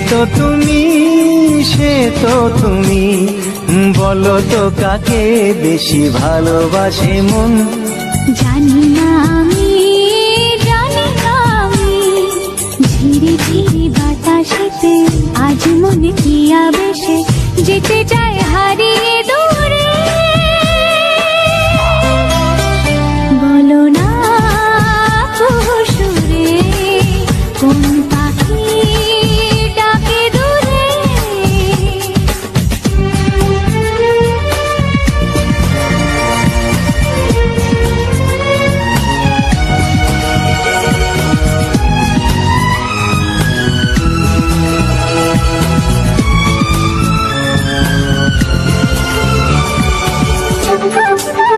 তো তুমি, সে তো তুমি, বলো তো কাকে বেশি ভালোবাসে মন। জানি না আমি, জানি না আমি, ঝিরি ঝিরি বাতাসেতে আজ মনে কি আবেশে যেতে চায় হারিয়ে দূর।